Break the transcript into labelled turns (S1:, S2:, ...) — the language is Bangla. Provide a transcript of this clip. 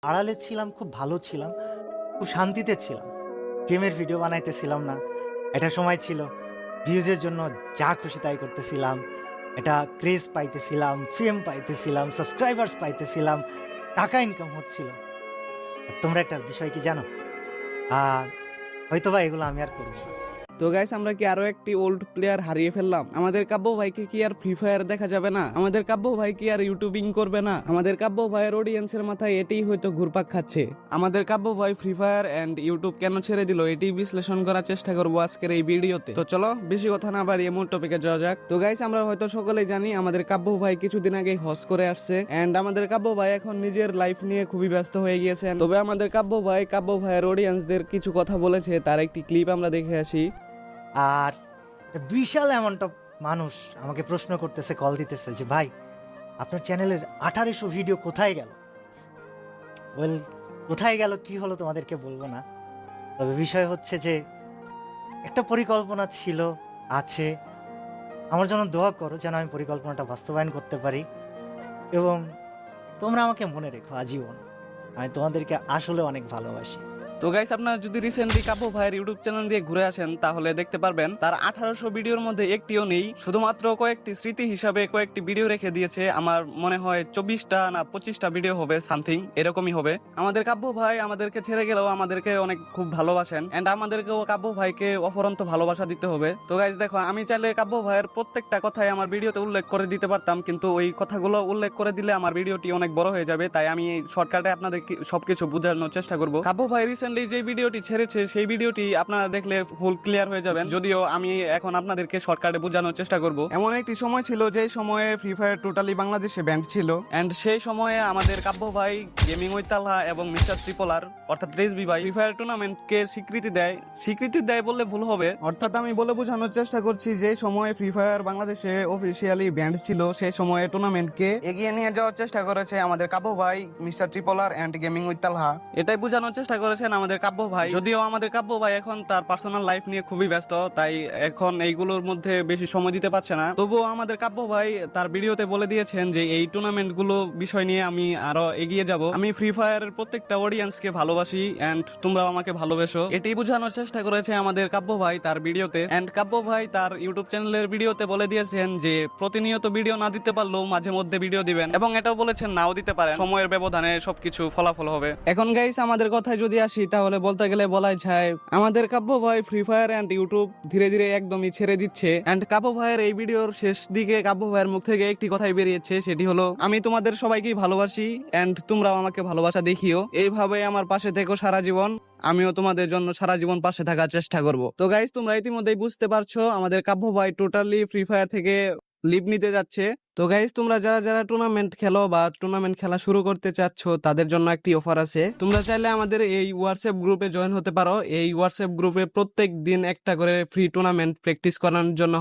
S1: আড়ালে ছিলাম, খুব ভালো ছিলাম, খুব শান্তিতে ছিলাম। গেমের ভিডিও বানাইতেছিলাম না। একটা সময় ছিল ভিউজের জন্য যা খুশি তাই করতেছিলাম। একটা ক্রেজ পাইতেছিলাম, ফেম পাইতেছিলাম, সাবস্ক্রাইবার্স পাইতেছিলাম, টাকা ইনকাম হচ্ছিল। আর তোমরা একটা বিষয় কি জানো? আ হয়তোবা এগুলো আমি আর করব না।
S2: তো গাইস, আমরা কি আরো একটি ওল্ড প্লেয়ার হারিয়ে ফেললাম? আমাদের কাব্য ভাইকে কি আর ফ্রি ফায়ার দেখা যাবে না? আমাদের কাব্য ভাই কি আর ইউটিউবিং করবে না? আমাদের কাব্য ভাইয়ের অডিয়েন্সের মাথায় এটাই হয়তো ঘুরপাক খাচ্ছে। আমাদের কাব্য ভাই ফ্রি ফায়ার এন্ড ইউটিউব কেন ছেড়ে দিল, এটি বিশ্লেষণ করার চেষ্টা করবো আজকের এই ভিডিওতে। তো চলো বেশি কথা না বাড়িয়ে মূল টপিকে যাওয়া যাক। তো গাইস, আমরা হয়তো সকলেই জানি আমাদের কাব্য ভাই কিছুদিন আগে হজ করে আসছে এন্ড আমাদের কাব্য ভাই এখন নিজের লাইফ নিয়ে খুবই ব্যস্ত হয়ে গিয়েছেন। তবে আমাদের কাব্য ভাইয়ের অডিয়েন্সদের কিছু কথা বলেছে, তার একটি ক্লিপ আমরা দেখে আসি।
S1: আর একটা বিশাল অ্যামাউন্ট অফ মানুষ আমাকে প্রশ্ন করতেছে, কল দিতেছে যে, "ভাই, আপনার চ্যানেলের 1800 ভিডিও কোথায় গেল?" ওয়েল, কোথায় গেল, কি হলো তোমাদেরকে বলব না। তবে বিষয় হচ্ছে যে একটা পরিকল্পনা ছিল, আছে। আমার জন্য দোয়া করো যেন আমি পরিকল্পনাটা বাস্তবায়ন করতে পারি এবং তোমরা আমাকে মনে রেখো আজীবন। আমি তোমাদেরকে আসলে অনেক ভালোবাসি।
S2: তো গাইস, আপনারা যদি রিসেন্টলি কাব্য ভাইয়ের ইউটিউব চ্যানেল দিয়ে ঘুরে আসেন তাহলে দেখতে পারবেন তার 1800 ভিডিওর মধ্যে একটিও নেই, শুধুমাত্র কয়েকটি স্মৃতি হিসাবে কয়েকটি ভিডিও রেখে দিয়েছে। আমার মনে হয় 24টা না 25টা ভিডিও হবে, সামথিং এরকমই হবে। আমাদের কাব্য ভাই আমাদেরকে ছেড়ে গেলেও আমাদেরকে অনেক খুব ভালোবাসেন এন্ড আমাদেরকেও কাব্য ভাইকে অফরন্ত ভালোবাসা দিতে হবে। তো গাইস দেখো, আমি চাইলে কাব্য ভাইয়ের প্রত্যেকটা কথাই আমার ভিডিওতে উল্লেখ করে দিতে পারতাম, কিন্তু ওই কথাগুলো উল্লেখ করে দিলে আমার ভিডিওটি অনেক বড় হয়ে যাবে, তাই আমি শর্টকাটে আপনাদের সবকিছু বোঝানোর চেষ্টা করব। কাব্য ভাই রিসেন্টলি যে ভিডিওটি ছেড়েছে সেই ভিডিওটি আপনারা দেখলে ফুল ক্লিয়ার হয়ে যাবেন, যদিও আমি এখন আপনাদেরকে শর্টকাটে বোঝানোর চেষ্টা করব। এমন একটি সময় ছিল যে সময়ে ফ্রি ফায়ার টোটালি বাংলাদেশে ব্যান্ড ছিল এন্ড সেই সময়ে আমাদের কাব্য ভাই, গেমিং উইথ তালহা এবং মিস্টার ট্রিপলার অর্থাৎ রেসবি ভাই ফ্রি ফায়ার টুর্নামেন্টকে স্বীকৃতি দেয় বললে ভুল হবে। অর্থাৎ আমি বলে বোঝানোর চেষ্টা করছি, যে সময়ে ফ্রি ফায়ার বাংলাদেশে অফিসিয়ালি ব্যান্ড ছিল সেই সময়ে টুর্নামেন্টকে এগিয়ে নিয়ে যাওয়ার চেষ্টা করেছে আমাদের কাব্য ভাই, mister Trippler and gaming with Talha. এটাই বোঝানোর চেষ্টা করেছেন আমাদের কাব্য ভাই, যদিও আমাদের কাব্য ভাই এখন তার পার্সোনাল লাইফ নিয়ে খুবই ব্যস্ত, তাই এখন এইগুলোর মধ্যে বেশি সময় দিতে পারছে না। তবুও আমাদের কাব্য ভাই তার ভিডিওতে বলে দিয়েছেন যে এই টুর্নামেন্ট গুলো বিষয় নিয়ে আমি আরো এগিয়ে যাব। আমি ফ্রি ফায়ারের প্রত্যেকটা অডিয়েন্সকে ভালোবাসি এন্ড তোমরাও আমাকে ভালোবেসো, এটাই বোঝানোর চেষ্টা করেছে আমাদের কাব্য ভাই তার ভিডিওতে। এন্ড কাব্য ভাই তার ইউটিউব চ্যানেলের ভিডিওতে বলে দিয়েছেন যে প্রতিনিয়ত ভিডিও না দিতে পারলেও মাঝে মধ্যে ভিডিও দিবেন, এবং এটাও বলেছেন নাও দিতে পারেন, সময়ের ব্যবধানে সবকিছু ফলাফল হবে। এখন গাইস, আমাদের কথায় যদি আসি তাহলে বলতে গেলে বলাই যায় আমাদের কাব্য ভাই ফ্রি ফায়ার এন্ড ইউটিউব ধীরে ধীরে একদমই ছেড়ে দিচ্ছে। এন্ড কাব্য ভাইয়ের এই ভিডিওর শেষ দিকে কাব্য ভাইয়ের মুখ থেকে একটি কথাই বেরিয়েছে, সেটি হলো, আমি তোমাদের সবাইকেই ভালোবাসি এন্ড তোমরাও আমাকে ভালোবাসা দেখিও, এইভাবে আমার পাশে থেকো সারা জীবন, আমিও তোমাদের জন্য সারা জীবন পাশে থাকার চেষ্টা করব। তো গাইস, তোমরা ইতিমধ্যেই বুঝতে পারছো আমাদের কাব্য ভাই টোটালি ফ্রি ফায়ার থেকে লিভ নিতে যাচ্ছে। তো গাইস, তোমরা যারা যারা টুর্নামেন্ট খেলো বা টুর্নামেন্ট খেলা শুরু করতে চাচ্ছ তাদের জন্য একটি অফার আছে। তোমরা চাইলে আমাদের এই হোয়াটসঅ্যাপ গ্রুপে জয়েন হতে পারো। এই হোয়াটসঅ্যাপ গ্রুপে প্রত্যেক দিন একটা করে ফ্রি টুর্নামেন্ট প্র্যাকটিস করানোর জন্য